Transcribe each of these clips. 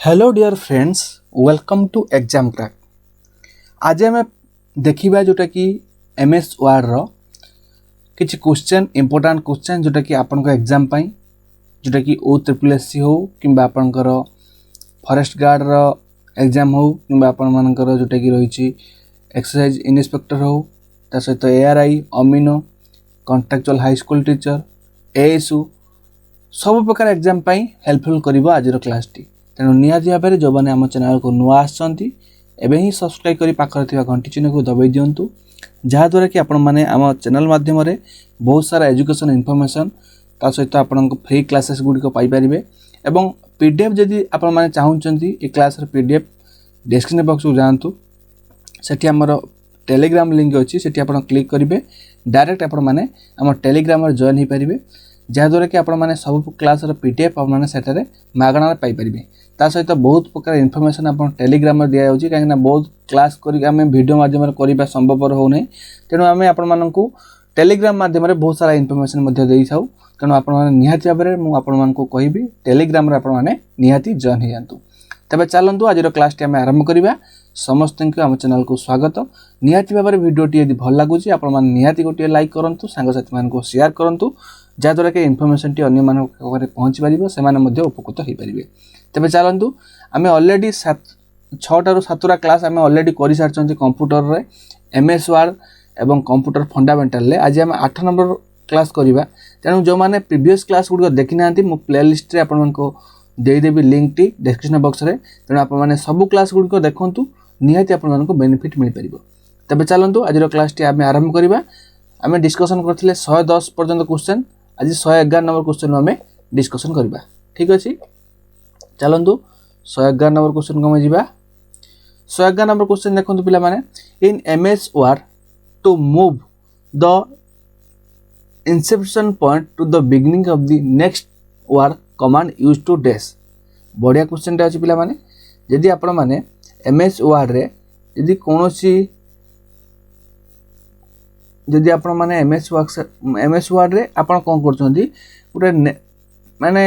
Hello dear friends, welcome to exam crack. आज आम देखा जोटा कि एमएस वर्ड रो किसी क्वेश्चन इंपोर्टेंट क्वेश्चन जोटा कि आपण एग्जाम पाई जोटा कि OSSC हो कि आपणकर फॉरेस्ट गार्ड रो एग्जाम हो कि आपण मानकर जोटा कि रही एक्सरसाइज इन्स्पेक्टर हो ता सहित ARI amino contractual high school teacher ASU सब प्रकार एग्जाम पाई हेल्पफुल करिवो आज रो क्लास टी। तेणु निहाती भाव में जो मैंने आम चैनल को नुआ आसछंती एबे ही सब्सक्राइब करी पाखर थिबा घंटी चिन्ह को दबाई दियंतु जहाँ द्वारा कि आपण माने आम चैनल माध्यम रे बहुत सारा एजुकेशन इन्फॉर्मेशन ता सहित आपण फ्री क्लासेस गुडी को पाई परिबे एवं PDF जदि आपण माने चाहुचंती ए क्लास रे PDF डिस्क्रिप्शन बॉक्स को जानतु सेठी हमर टेलीग्राम लिंक अछि सेठी आपण क्लिक करिवे डायरेक्ट आपण माने आम टेलीग्राम रे जॉइन हे परिबे जहाँ द्वारा कि आपण माने सब क्लास रो PDF आपण माने सेटारे मागणा पाई परिबे। ता सहित बहुत प्रकार इन्फॉर्मेशन आप टेलीग्राम में दिया जाउची कहीं बहुत क्लास करिक आमे वीडियो माध्यम करबा संभवपर हो नै। तेणु आमे आपण मानकु टेलीग्राम माध्यम में बहुत सारा इन्फॉर्मेशन मध्ये देई थाउ। तेणु आपण माने निहाती भाबरे मु आपण मानकु कहिबी टेलीग्राम रे आपण माने निहाती जॉइन हे जानतु। तबे चलंतु आज रो क्लास टी आमे आरंभ करिबा। समस्त को आम चैनल को स्वागत। निहाती भाबरे वीडियो टी यदि भल लागुची आपण माने निहाती गोटे लाइक करंतु सांग साथी मान को शेयर करंतु जहाँ द्वारा कि इन्फॉर्मेशन टी अन्य मान पहुँची पारिबो सेमाने मध्ये उपकृत होई परिबे। तबे चलंतु आमे ऑलरेडी 6 ରୁ 7 क्लास आमे ऑलरेडी करि सारचंती कंप्यूटर रे एमएस वर्ड एवं कंप्यूटर फंडामेंटल ले। आज आमे 8 नंबर क्लास करिबा। तेणु जो माने प्रीवियस क्लास गुड देखि नांती मु प्लेलिस्ट रे आपण को देई देबी लिंक टी डिस्क्रिप्शन बॉक्स रे। तेणु आपण माने सब क्लास गुड को देखंतु निहाती आपण मान को बेनिफिट मिल परिबो। तबे चलंतु आज रो क्लास टी आमे आरंभ करिबा। आमे डिस्कशन करथिले 110 पर्यंत क्वेश्चन, आज 111 नंबर क्वेश्चन आमे डिस्कशन करिबा। ठीक अछि, चलंतु 111 नंबर क्वेश्चन को जावा। 111 नंबर क्वेश्चन देखंतु पिला माने in MS word to move the inception point to the beginning of the next word command use to dash. बढ़िया क्वेश्चन टा अछि पिला माने यदि आपण माने एमएस वर्ड रे यदि कोनोसी यदि आपण माने एमएस वर्ड रे आपण कोन करछंती गुटे माने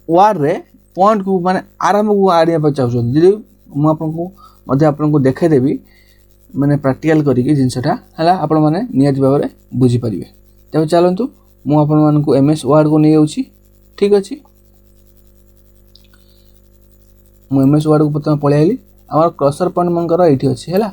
वर्ड रे पॉइंट को माने आरंभ को आड़िया पर चाहछन जदि मु आपन को देखे देबी माने प्रैक्टिकल करिके जिंसटा हला आपण माने नियत भाव रे बुझी परिबे। तबे चलंतु मु आपण मान को एमएस वर्ड को नै आउची। ठीक अछि, मु एमएस वर्ड को प्रथम पळे आइली। हमर क्रसर पॉइंट मनकर एठी अछि हला।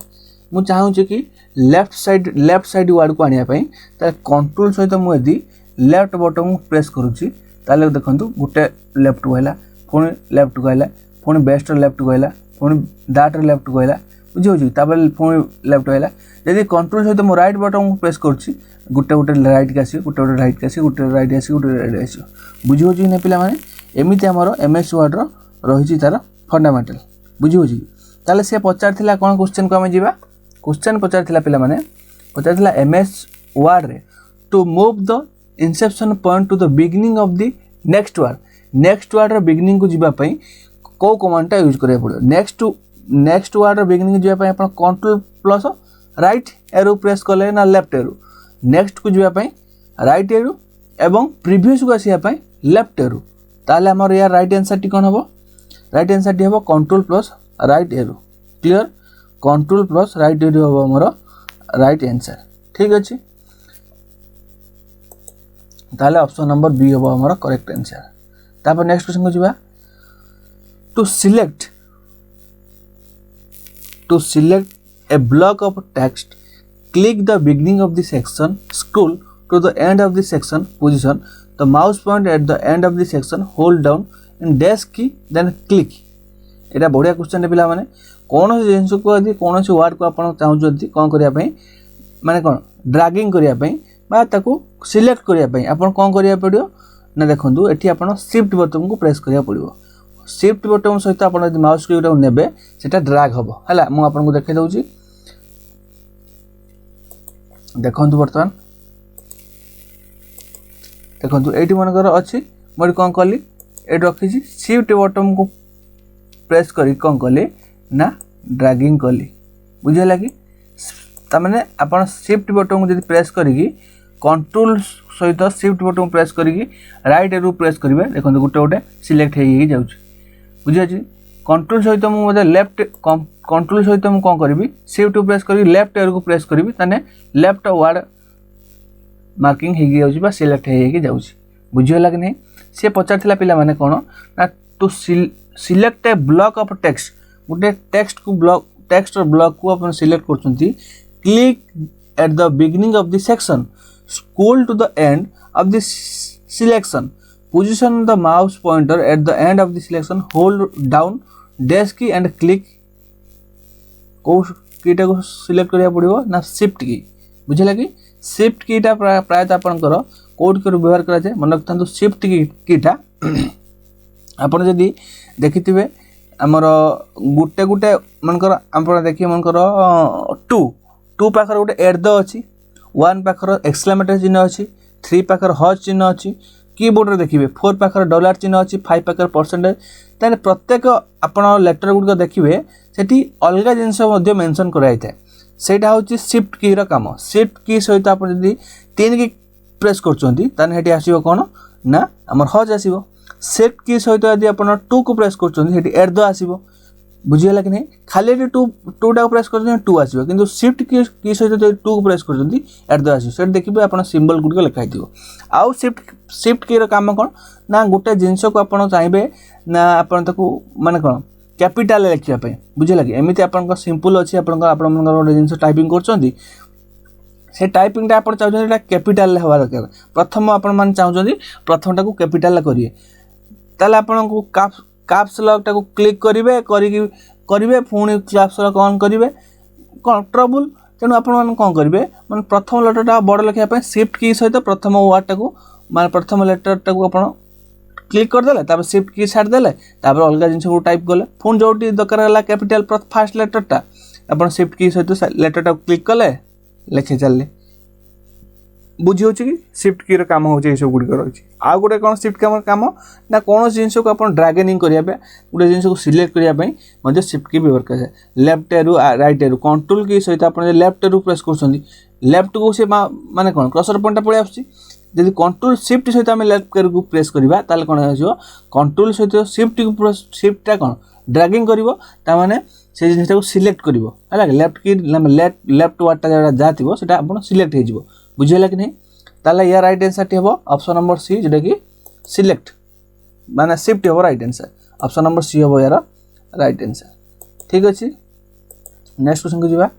मु चाहू छी कि लेफ्ट साइड वर्ड को आनिया पई त कंट्रोल सहित मु यदि लेफ्ट बटन को प्रेस करूची ताले देखंतु गुटे लेफ्ट को हैला, पुणी लेफ्ट को आइला, पुणी बेस्ट लेफ्ट को आइला, पुणी डाट लेफ्ट को आइला, बुझी होची तापर पुणी लेफ्ट आइला। यदि कंट्रोल सहित मो राइट बटन को प्रेस करछि गुटे गुटे राइट के आसी, गुटे गुटे राइट के आसी, गुटे राइट आसी, गुटे राइट आसी, बुझी होची ने पिला माने एमिति हमर एमएस वर्ड रो रहिछि तार फंडामेंटल। बुझी होची ताले से पचारथिला कोन क्वेश्चन को हम जीवा। क्वेश्चन पचारथिला पिला माने पचारथिला एमएस वर्ड रे to move the inception point to the beginning of the next word रो बिगिनिंग को जीवा पई को कमांड टा यूज करे पड़ो। नेक्स्ट वर्ड रो बिगिनिंग जीवा पई आपण control plus right arrow press करले ना लेफ्ट एरो। नेक्स्ट को जीवा पई राइट एरो एवं प्रीवियस को आसीया पई लेफ्ट एरो। ताले हमर या राइट आंसर टी कोन हबो? राइट आंसर टी हबो control plus right arrow. Clear, control plus right arrow हबो हमर राइट आंसर। ठीक अछि, ताले ऑप्शन नंबर बी हबो हमर करेक्ट आंसर। तापर नेक्स्ट क्वेश्चन को जीवा। To select a block of text, click the beginning of the section, scroll to the end of the section, position the mouse point at the end of the section, hold down and dash key then click। एटा बढ़िया question है पिला माने कोन से जिंस को यदि कोन से word को आपण चाहू जदी कोन करिया पई माने कोन ड्रैगिंग करिया पई बा ताको सिलेक्ट करिया पई आपण कोन करिया पड़ियो ना। देखंतु एठी आपण शिफ्ट बटन को प्रेस करिया पड़ियो। शिफ्ट बटन सहित आपण यदि माउस को नेबे सेटा ड्रैग हबो हला। मु आपण को देखाइ दउची, देखंतु बर्तमान देखंतु एठी मनकर अछि मोर कोन कली एट रखी छी शिफ्ट बटन को प्रेस करी कोन कली ना ड्रैगिंग कली। बुझिला कि त माने आपण शिफ्ट बटन को यदि प्रेस करी कंट्रोल सहित शिफ्ट बटन प्रेस करी राइट एरो प्रेस करिवे देखंतु गुटे गुटे सिलेक्ट हे जाउची। बुझिया छी कंट्रोल सहित मुझे लेफ्ट कंट्रोल सहित मुझे कौन करी शिफ्ट प्रेस करी लेफ्ट एयर को प्रेस करी ताने लेफ्ट वर्ड मार्किंग हो सिलेक्ट हो बुझीगला कि नहीं सी पचार पिला माने कौन ना to select a block of text गोटे टेक्स्ट को ब्लॉक टेक्स्ट और ब्लॉक को अपन सिलेक्ट करछंती click at the beginning of the section scroll to the end of the selection position the mouse pointer at the end of the selection hold down dash key and click को कीटा को select करिया पड़िबो ना shift की बुझला कि shift कीटा प्रायतः आपनकर code कर व्यवहार करा जाय मन रखथांतु शिफ्ट कीटा आपण जदी देखिथिबे हमर गुटे गुटे मनकर आपण देखिए मनकर 2 पाखर गुटे एट द अछि 1 पाखर एक्सक्लेमेटरी चिन्ह अछि 3 पाखर हज चिन्ह अछि कीबोर्ड रे देखिए 4 पाखर डॉलर चिन्ह अछि 5 पाखर परसेंटेज ताने प्रत्येक आपण लेटर गुड देखिए सेठी अलग जिंस मध्ये मेंशन कराई थाए सेटा होची शिफ्ट की रो काम शिफ्ट की सहित आपण जदी 3 की प्रेस करचोंती ताने हेठी आसीबो कोन ना हमर हज आसीबो शिफ्ट की सहित यदि आपण 2 को प्रेस करचोंती हेठी एट द आसीबो बुझियला कि नहीं खाली 2 टा प्रेस करचोंती 2 आसीबो किंतु शिफ्ट की सहित 2 को प्रेस करचोंती एट द आसीबो सेट देखिबे आपण सिंबल गुड को लिखाई दियो आउ शिफ्ट की रो काम कोन ना गोटे जिंस को आपण चाहबे ना आपण ताको माने कोन कैपिटल लिखिया पे बुझियला कि एमिति आपण को सिंपल अछि आपण गोटे जिंस टाइपिंग करचोंती से टाइपिंग टा आपण चाहउछन एटा कैपिटल हेबा दरकार प्रथम आपण मान चाहउछन प्रथम टा को कैपिटल करिए ताले आपण को कैप्स लॉक टा को क्लिक करिवे पुणी कैप्स लॉक ऑन करिवे कंट्रोल तेणु आपण मान कोन करिवे माने प्रथम लेटर टा बड़ लिखिया पे शिफ्ट की सहित प्रथम वर्ड टा को माने प्रथम लेटर टा को आपण क्लिक कर देले तापर शिफ्ट की छाड़ देले तापर अलगा जिंस को टाइप करले पुणी जोटी दरकार हला कैपिटल फर्स्ट लेटर टा आपण शिफ्ट की सहित लेटर टा क्लिक करले लिखे चलले बुझी होची कि शिफ्ट की रो काम होची सब गुडी कर होची आ गोटे कोन शिफ्ट काम ना कोन जिंस को आपण ड्रैगनिंग करिया पे गोटे जिंस को सिलेक्ट करिया पे मध्ये शिफ्ट की व्यवहार करे left arrow right arrow control की सहित आपण लेफ्ट एरो प्रेस करछंती लेफ्ट को से माने कोन क्रसर पॉइंट पळे आछी यदि कंट्रोल शिफ्ट सहित हम लेफ्ट एरो को प्रेस करबा ताले कोन आछो कंट्रोल सहित शिफ्ट को प्रेस शिफ्ट ता कोन ड्रैगिंग करबो ता माने से जिंस को सिलेक्ट करबो हला लेफ्ट की लेफ्ट वर्ड ता जातिबो सेटा आपण सिलेक्ट हे जिवो बुझियला कि नहीं ताले या राइट आंसर हे ऑप्शन नंबर सी जेटा कि सिलेक्ट माने शिफ्ट हे right answer option number C हे यार राइट आंसर ठीक अछि नेक्स्ट क्वेश्चन को जिबा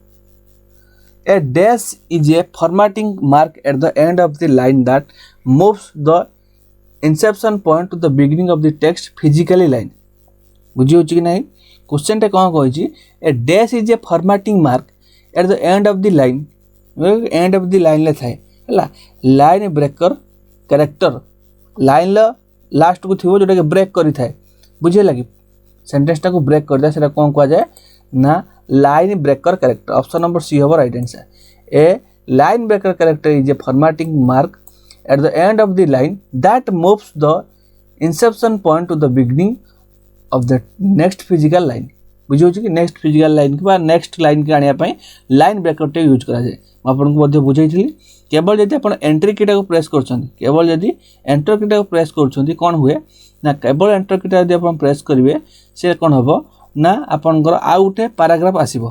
ए dash is a formatting mark at the end of the line that moves the inception point to the beginning of the text physically line बुझियो कि नहीं question टे कोन कहै छी A dash is a formatting mark at the end of the line and of the line ले थाए हला line breaker character line last को थिबो जोटा के ब्रेक करि थाए बुझे लगी सेंटेंस टा को ब्रेक कर दे सेटा कोन कह जाय ना line breaker character option number C होबो right answer A line breaker character is a formatting mark at the end of the line that moves the inception point to the beginning of the next physical line बुझियो कि next physical line के बाद next line के आनिया पई line breaker टे use करा जाय आपन को मध्ये बुझाइथिली केवल यदि आपण एंटर कीटा को प्रेस करछन केवल यदि एंटर कीटा को प्रेस करछन कोन हुए ना केवल एंटर कीटा यदि आपण प्रेस करिवे से कोन हबो ना आपनकर आ उठे पैराग्राफ आसीबो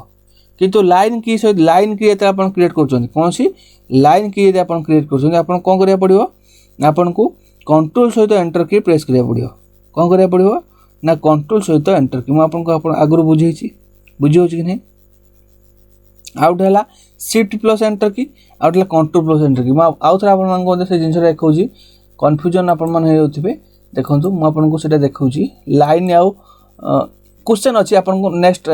किंतु लाइन की सहित लाइन की यदि आपण क्रिएट करछन कोनसी लाइन की यदि आपण क्रिएट करछन आपण कोन करिया पड़िबो आपण को कंट्रोल सहित एंटर की प्रेस करिया पड़िबो कोन करिया पड़िबो ना कंट्रोल सहित एंटर की म आपण को आपण आगुर बुझाइछि बुझियो कि नहीं आउट हला शिफ्ट प्लस एंटर की आउट हला कंट्रोल प्लस एंटर की म आउ थरा आपण मान से जिंस देखौछि कंफ्यूजन आपण मान हे होथिबे देखंतु म आपण को सेटा देखौछि लाइन आउ क्वेश्चन अछि आपण को नेक्स्ट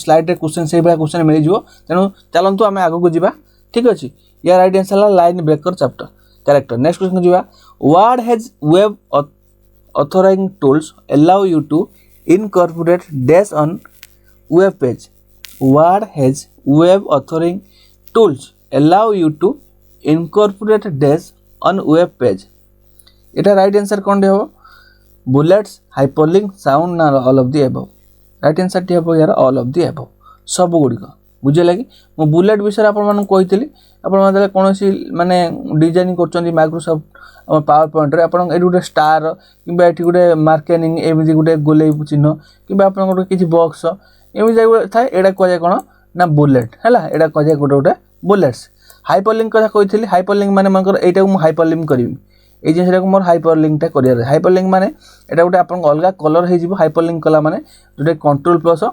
स्लाइड रे क्वेश्चन से बला क्वेश्चन मिल जिवो तेनु चलंतु आमे आगो को जिबा ठीक अछि या राइट आंसर हला line breaker chapter character next question को जिबा word has web authoring tools allow you to incorporate dash on web page word has web authoring tools allow you to incorporate dash on web page eta right answer kon de ho bullets hyperlink sound na all of the above right answer ti ho यार all of the above सब गुडी को बुझे कि मु bullet विषय आपण कही आपन कौन माने डिजाइन कर माइक्रोसॉफ्ट पावर पॉइंट रे आपन एटी गोटे स्टार किंबा एटी गोटे मार्केनिंग एमती गोटे गोले चिन्ह किंबा आपन गोटे किछि बॉक्स एमती थाए एटा कह जाए कौन ना बुलेट है एटा कह जाए गोटे गोटे बुलेट्स। हाइपरलिंक कथा कही हाइपरलिंक माने मनकर एटा को हाइपरलिंक करी ये जिनसा को मोर हाइपरलिंकटा करियर हाइपरलिंक माने एटा गोटे आपन अलग कलर हे जिवो हाइपरलिंक कला माने जोटे कंट्रोल प्लस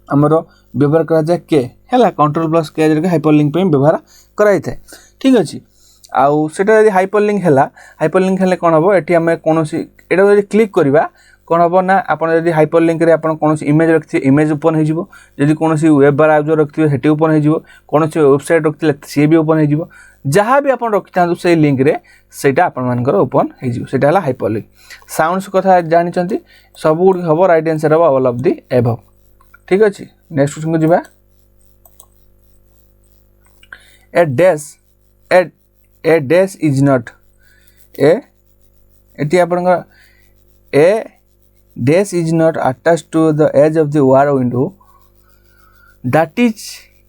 हमरो व्यवहार करा जाए के हैला कंट्रोल प्लस के जे हाइपरलिंक पे व्यवहार करा जाय ठीक अछि। आउ सेटा यदि हाइपरलिंक हेले कोन हबो एठी हम कोनोसी एटा यदि क्लिक करबा कोन हबो ना आपन यदि हाइपरलिंक रे आपन कोनोसी इमेज रखथि इमेज ओपन हे जिवो यदि कोनोसी वेब ब्राउजर रखथि हेटी ओपन हे जिवो कोनोसी वेबसाइट रखथि से भी ओपन हे जिवो जहाँ भी आपन रखिथांतु से लिंक रे सेटा आपन मानकर ओपन हे जिवो सेटा हला हाइपरलिंक। साउंड्स कथा जानि चंती सब गुड हबो राइट आंसर हबो ऑल ऑफ द एबव ठीक अछि। नेक्स्ट क्वेश्चन को जिबा ए डैश इज नॉट एटी आपन a dash is not attached to the edge of the word window that is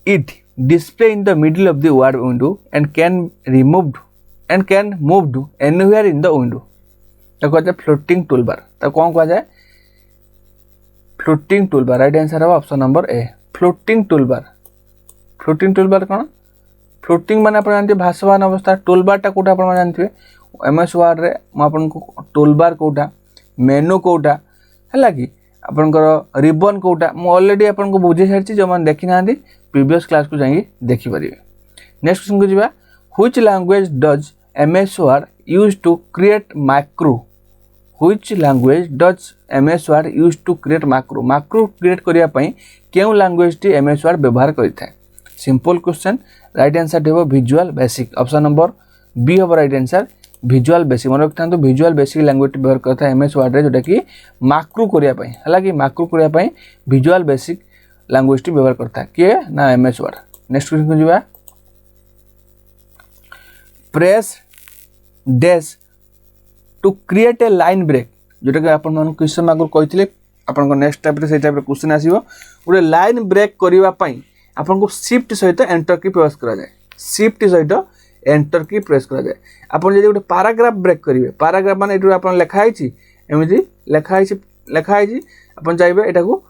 it display in the middle of the word window and can moved anywhere in the window तो कहते floating toolbar तो कौन कह जाए floating toolbar right answer है option number a floating toolbar कौन floating माने आपण जानते भासमान अवस्था टूलबार टा कोटा आपण जानते एमएस वर्ड रे म आपण को टूलबार कोटा मेनू कोटा है कि आपनकर रिबन कोटा मु ऑलरेडी आपन को बुझे सारछि जो मन देखि नांदी प्रीवियस क्लास को जाई देखि परिबे। नेक्स्ट क्वेश्चन को जिबा which language does MS Word use to create macro which language does MS Word use to create macro create करिया पई केउ लैंग्वेज टी एमएस वर्ड व्यवहार करिथाय सिंपल क्वेश्चन राइट आंसर देबो Visual Basic option number B हो right answer Visual Basic मन रखता विजुअल बेसिक लैंग्वेज व्यवहार करता एमएस वर्ड रे जोटा कि मैक्रो करिया पई हला कि मैक्रो करिया पई विजुअल बेसिक लैंग्वेज टी व्यवहार करता के ना एमएस वर्ड। नेक्स्ट क्वेश्चन को जिबा press dash to create a line break जोटा कि आपन मन क्वेश्चन आगु कहिथिले आपन को नेक्स्ट टाइप रे से टाइप रे क्वेश्चन आसीबो उडे लाइन ब्रेक करिवा पई आपन को शिफ्ट सहित एंटर की प्रेस करा जाए शिफ्ट सहित एंटर की प्रेस करा जाए आपन जदि गोटे पैराग्राफ ब्रेक करिवे पैराग्राफ माने एटू आपन लेखा आइछि एमिति लेखा आइछि आपन जाइबे एटा को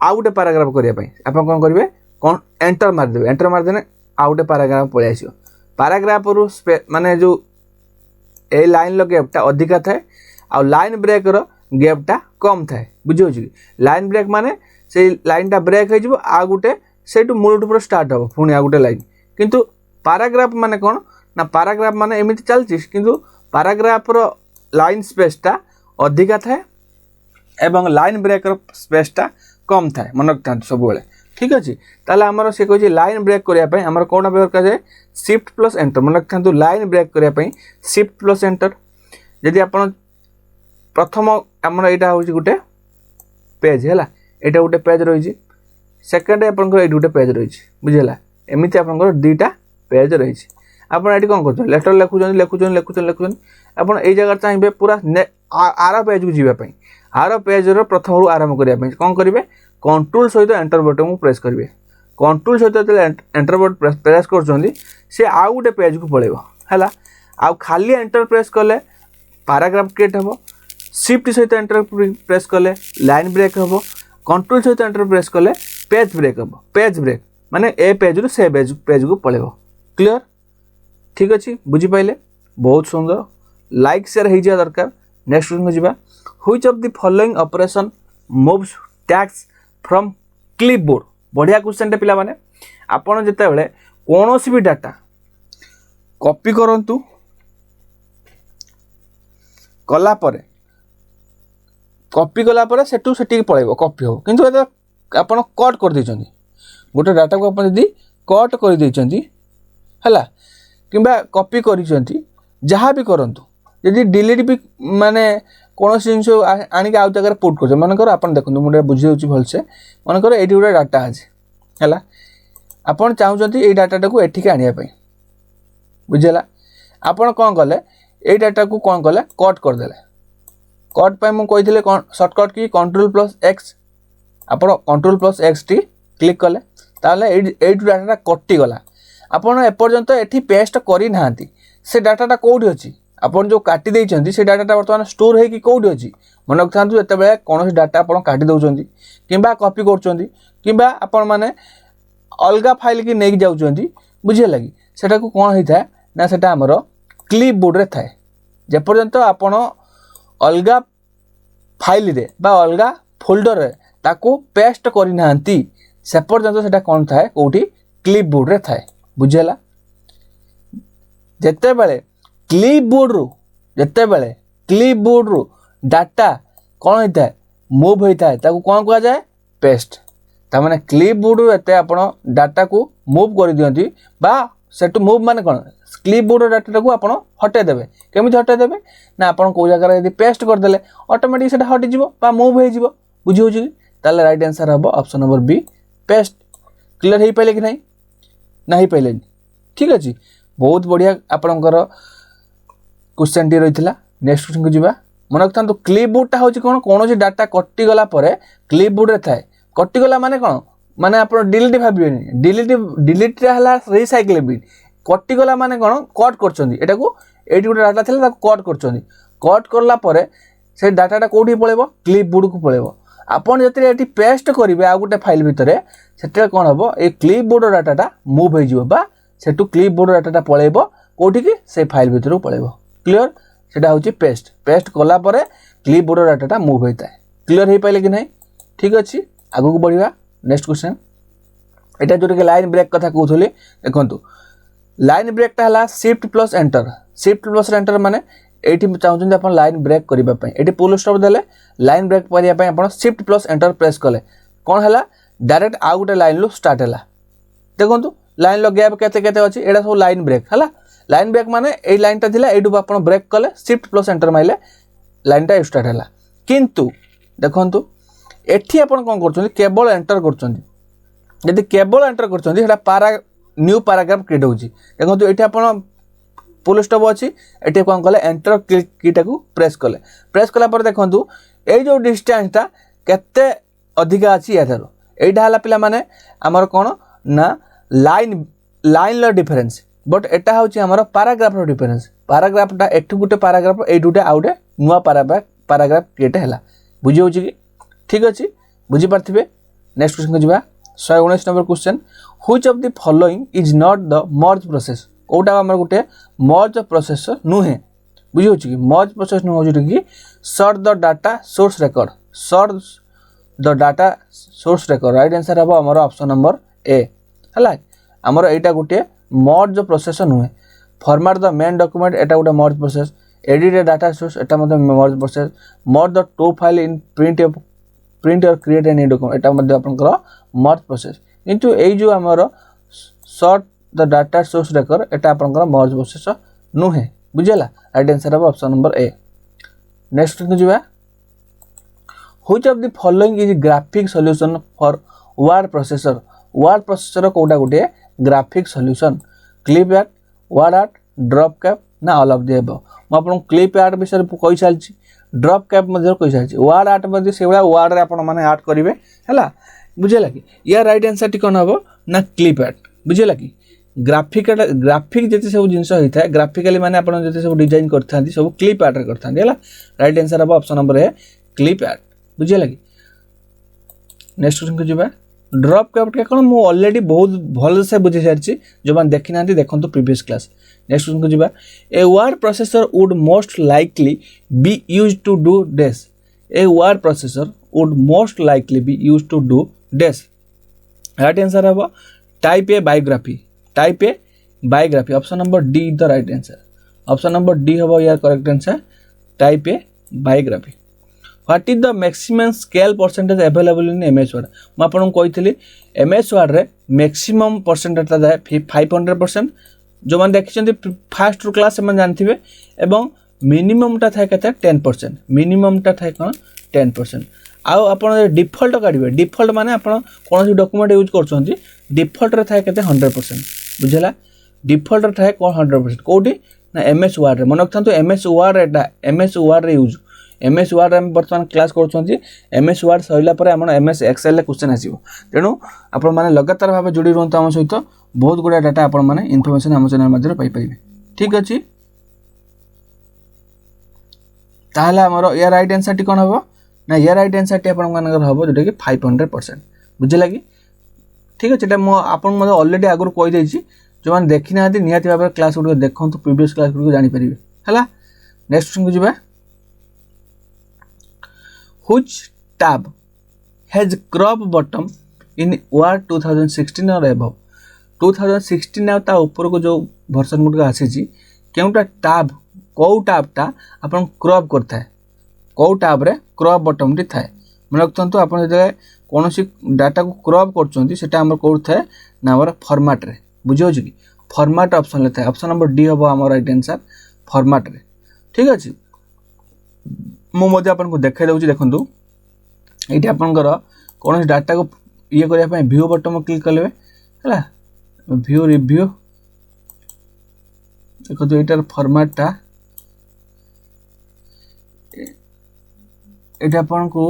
आ गोटे पैराग्राफ करिया पई आपन कोन करिवे कोन एंटर मार देने आ गोटे पैराग्राफ पळे आसीयो पैराग्राफ रु माने जो ए लाइन लो गैपटा अधिका थाए आ लाइन ब्रेक रो गैपटा कम थाए बुझियो छी लाइन ब्रेक माने से लाइनटा ब्रेक हे जिवो आ गोटे सेटू मूलटू पर स्टार्ट हो पुणी आ गोटे लाइन किंतु पैराग्राफ माने कोन ना पैराग्राफ माने एमिति चलछि किंतु पैराग्राफ रो लाइन स्पेसटा अधिका थाए एवं लाइन ब्रेक रो स्पेसटा कम थाए मन रखता सब बेले ठीक अछि। ताले हमर से कहै लाइन ब्रेक करिया पई हमर कोन व्यवहार कर जाय शिफ्ट प्लस एंटर मन रखता लाइन ब्रेक करिया पई शिफ्ट प्लस एंटर यदि आपण प्रथम हमर एटा होछि गुटे पेज हैला एटा गुटे पेज रहि छि सेकंड आपन एटा गुटे पेज रहि छि बुझिला एमिति आपन दुईटा पेज रहि छि आपण एटी कोन करछ लेटर लेखुछन आपण एई जगह चाहिबे पूरा आर पेज को जीवा पई आर पेज रो प्रथम रु आरंभ करिया पई कोन करिवे कंट्रोल सहित एंटर बटन को प्रेस करिवे कंट्रोल सहित एंटर बटन प्रेस करछोंदी से आ गुटे पेज को पळेबो हैला आ खाली एंटर प्रेस करले पैराग्राफ क्रिएट हबो शिफ्ट सहित एंटर प्रेस करले लाइन ब्रेक हबो कंट्रोल सहित एंटर प्रेस करले पेज ब्रेक हबो पेज ब्रेक माने ए पेज रु से पेज को पळेबो क्लियर ठीक अछि बुझी पाइले बहुत सुंदर लाइक शेयर हे जा दरकार। नेक्स्ट क्वेश्चन को जिबा which of the following operation moves tax from clipboard बढ़िया क्वेश्चन टे पिला माने आपण जते बेले कोनोसी भी डाटा कॉपी करंतु कला परे कॉपी कला परे सेटू सेटी पळेबो कॉपी हो किंतु एटा आपण कट कर दैछंती गोटे डाटा को आपण यदि कट कर दैछंती हला किंबा कॉपी करिसंती जहाँ भी करंतु यदि डिलीट भी माने कौन जिन आनिक आउ जगह पुट कर मनकर आपन देखो मुझे बुझी दूसरी भलसे मनकर ये गोटे डाटा अच्छे है आपड़ चाहते ये डाटा को एठिक आने बुझेगा आपड़ कौन कले ये डाटा को कौन कले कट करदे कट पर मुझे shortcut key control plus X आप कंट्रोल प्लस एक्स टी क्लिक कले ताले एइटु डाटाटा कटिगला आपण एपर्यंत एठी पेस्ट करी नांती से डाटाटा कोठी अछि आपण जो काटी देइछंती से डाटाटा वर्तमान स्टोर हे कि कोठी अछि मन रखथांतु एते बेले कोनोसी डाटा आपण काटी दउछंती किबा कॉपी करछंती किबा आपण माने अलगा फाइल की नेक जाउछंती बुझे लागि सेटा को कोन होइथा ना सेटा हमरो क्लिपबोर्ड रे थाए जे पर्यंत आपण अलगा फाइल रे बा अलगा फोल्डर रे ताको पेस्ट करी नांती से पर्यंत सेटा कोन थाए कोठी क्लिपबोर्ड रे थाए बुझेला जेते बेले क्लिपबोर्ड रो डाटा कोन होइता मूव होइता ताको कोन कहा जाए पेस्ट ता माने क्लिपबोर्ड रो एते आपण डाटा को मूव कर दियंती बा सेटु मूव माने कोन क्लिपबोर्ड डाटा को आपण हटे देबे केमिति हटे देबे ना आपण को जगह रे यदि पेस्ट कर देले ऑटोमेटिक सेटा हटि जिवो बा मूव हे जिवो बुझि होछि ताले राइट आंसर हबो option number B paste clear हे पहिले कि नहीं नहीं पहिले ठीक अछि बहुत बढ़िया आपणकर क्वेश्चन टी रहितला नेक्स्ट क्वेश्चन को जिबा मन रखथां तो क्लिपबोर्ड ता होछि कोन कोनोसी डाटा कटि गला परे क्लिपबोर्ड रे थाए कटि गला माने कोन माने आपण डिलीट भाबिबेनी डिलीट रे हला रिसाइक्लेबल कटि गला माने कोन कट करचंदी एटा को एटी गोटे डाटा थिला ताको कट करचंदी कट करला परे से डाटाटा कोठी पळेबो क्लिपबोर्ड को पळेबो आपण जति एटी पेस्ट करिवे आ गोटे फाइल भितरे सेटे कोन हबो ए क्लिपबोर्ड डाटाटा मूव हे जिवो बा सेटु क्लिपबोर्ड डाटाटा पळेबो कोठी की से फाइल भितरु पळेबो क्लियर सेटा होची पेस्ट कला परे क्लिपबोर्ड डाटाटा मूव होइता क्लियर हे पाइले कि नहीं ठीक अछि आगु को बढ़िया नेक्स्ट क्वेश्चन एटा जोटे के लाइन ब्रेक कथा कहउथले देखंतु लाइन ब्रेक ता हला शिफ्ट प्लस एंटर माने एठी चाहउछन अपन लाइन ब्रेक करिबा पय एठी फुल स्टॉप देले लाइन ब्रेक करिया पय अपन शिफ्ट प्लस एंटर प्रेस कले कोन हला डायरेक्ट आ गुटे लाइन लो स्टार्ट हला देखंतु लाइन लो गैप केते केते अछि एडा सब लाइन ब्रेक हला लाइन ब्रेक माने ए लाइन ता थिला एडु आपण ब्रेक कले शिफ्ट प्लस एंटर माइले लाइन ता स्टार्ट हला किंतु देखंतु एठी आपण कोन करछन केवल एंटर करछन यदि केवल एंटर करछन हेडा न्यू पैराग्राफ क्रिएट होची देखंतु एठी आपण फुल स्टॉप अछि एठी कोन कले एंटर कीटा को प्रेस कला पर देखंतु ए जो डिस्टेंस ता केते अधिका अछि याथरो एटा हला पिला माने हमर कोन ना लाइन लो डिफरेंस बट एटा होची हमर पैराग्राफ रो डिफरेंस पैराग्राफ ता एठी गुटे पैराग्राफ एडुटे आउटे नुवा पैराग्राफ क्रिएट हला बुझि होची कि ठीक अछि बुझि पारथिबे नेक्स्ट क्वेश्चन को जिबा 119 number question which of the following is not the merge process कोटा हमर गुटे मर्ज प्रोसेस नुहे बुझि होची कि मर्ज प्रोसेस नु होची कि sort the data source record right answer हबो हमर ऑप्शन नंबर ए हला हमर एटा गुटे मर्ज प्रोसेस नुहे फॉर्मेट द मेन डॉक्यूमेंट एटा गुटे merge process edit data source एटा मतलब merge process merge the two file in print or create any document एटा मतलब आपनकर मर्ज प्रोसेस किंतु एई जो हमर sort the data source record एटा आपनकर मर्ज प्रोसेस नुहे बुझेला राइट आंसर हबो option number A next question जिबा which of the following is graphic solution for word processor कोटा गुटे graphic solution clip art word art drop cap ना all of the above म आपन clip art विषय कहि सालछि drop cap मध्ये कहि सालछि वर्ड आर्ट मध्ये सेवला वर्ड रे आपन माने आर्ट करिवे हला बुझेला कि या राइट आंसर टी कोन हबो ना क्लिप आर्ट बुझेला कि ग्राफिक जति सब जिंस होइथा ग्राफिकली माने आपन जति सब डिजाइन करथांती सब क्लिप आर्ट रे करथांती हला राइट आंसर हबो ऑप्शन नंबर ए क्लिप आर्ट बुझेला कि नेक्स्ट क्वेश्चन को जिबा ड्रॉप कैप के कोन मु ऑलरेडी बहुत भल से बुझि सारछि जो मान देखि नांती देखंतु प्रीवियस क्लास नेक्स्ट क्वेश्चन को जिबा a word processor would most likely be used to do this a word processor would most likely be used to do this right answer हबो type a biography option number D is the right answer option number D हबो यार correct answer type a biography what is the maximum scale percentage available in MS Word म आपन कहितली MS word रे maximum percentage ता जाय 500% जो मान देखिछन्ती फर्स्ट क्लास से मन जानथिबे एवं मिनिमम ता थाय कते 10% मिनिमम ता थाय कोन 10% आउ आपन डिफॉल्ट काढिबे डिफॉल्ट माने आपन कोनसी डॉक्यूमेंट यूज करछन्ती डिफॉल्ट रे थाय कते 100% बुझला डिफॉल्ट रे थाय कोन 100% कोठी ना एमएस वर्ड रे मन रखथांतो एमएस वर्ड एटा एमएस वर्ड रे यूज MS Word आम बर्तमान क्लास कर MS Word सरिला पर आम MS Excel रे क्वेश्चन आसीबो तेणु आपण माने लगातार भाव जोड़ी रहंतु आम सहित बहुत गुडा डाटा आपण माने इनफॉरमेशन आम चैनल माध्यम पाई परिबे ठीक अछि ताहला हमरो या राइट आंसर टी कोन हबो ना या राइट आंसर टी आपण मानकर हबो जोटा कि 500% बुझिला कि ठीक अछि मो आपन मते ऑलरेडी आगुर कहि दैछि जो मान देखि ना निहाती भाबे क्लास गुड देखंतु प्रीवियस क्लास गुड जानि परिबे हला नेक्स्ट क्वेश्चन को जिबा which tab has crop bottom in Word 2016 और अबव 2016 आ ता ऊपर को जो वर्जन गुड आसी छि केउटा टैब को टैबटा आपन क्रॉप करता है को टैब रे क्रॉप बॉटम टी थाए मन रखतंतु आपन जे कोनोसी डाटा को क्रॉप करचोंती सेटा हमर कोड थाए ना हमर फॉर्मेट रे बुझियो कि फॉर्मेट ऑप्शन लेता है ऑप्शन नंबर डी हबो हमर राइट आंसर फॉर्मेट रे ठीक अछि मो मध्ये आपन को देखाइ दउछि देखंतु एठी आपनकर कोनोसी डाटा को ये करिया पय व्यू बटन में क्लिक करलेबे हला व्यू रिव्यू देखो तो एटार फॉर्मेट ता एटा आपन को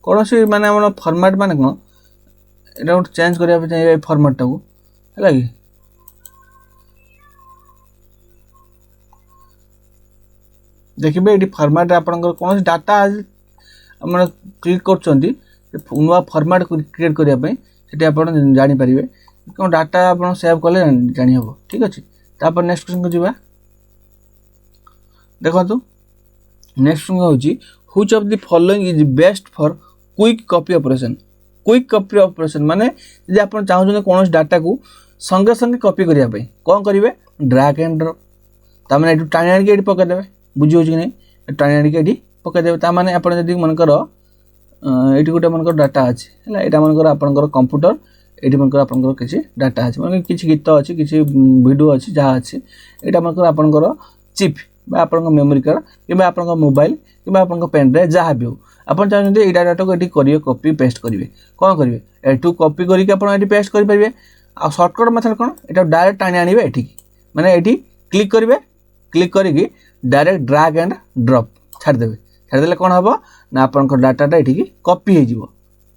कौन सी माने हमर फॉर्मेट माने कोन एटा उठ चेंज करिया पे चाहिए फॉर्मेट टा को हला कि देखिबे एटी फॉर्मेट आपन कौन सी डाटा हमर क्लिक करचंती नुवा फॉर्मेट क्रिएट करिया पे सेटी आपन जानि परिबे कोन डाटा आपन सेव करले जानि हबो ठीक अछि तापर नेक्स्ट क्वेश्चन को जिबा देखो तो नेक्स्ट क्वेश्चन होची which of the following is best for quick copy operation माने जे आपन चाहू जने कोनोस डाटा को संगे संगे कॉपी करिया पे कोन करिवे ड्रैग एंड ड्रॉप ता माने एटू टाणी आनी के एटी पका देबे बुझियो कि नै टाणी आनी के एटी पका देबे ता माने आपन जदी मन करो एटी गोटे मन करो डाटा अछि हला एटा मन करो आपन करो कंप्यूटर एटी मन करो आपन करो किछि डाटा अछि माने किछि गीत अछि किछि वीडियो अछि जहा अछि एटा मन करो आपन करो चिप बा आपन को मेमोरी कार्ड किबा आपन को मोबाइल किबा आपन को पेन ड्राइव जहा भी हो आपन चाहते ए डाटा को एटी करियो कॉपी पेस्ट करिवे कोन करिवे एटू कॉपी करी के आपन एटी पेस्ट करि परिवे आ शॉर्टकट मेथड कोन एटा डायरेक्ट टाणी आनिबे एठी माने एठी क्लिक करिवे क्लिक करी कि डायरेक्ट ड्रैग एंड ड्रॉप छाड़ देले कोन हबो ना आपन को डाटाटा एठी की कॉपी हे जिवो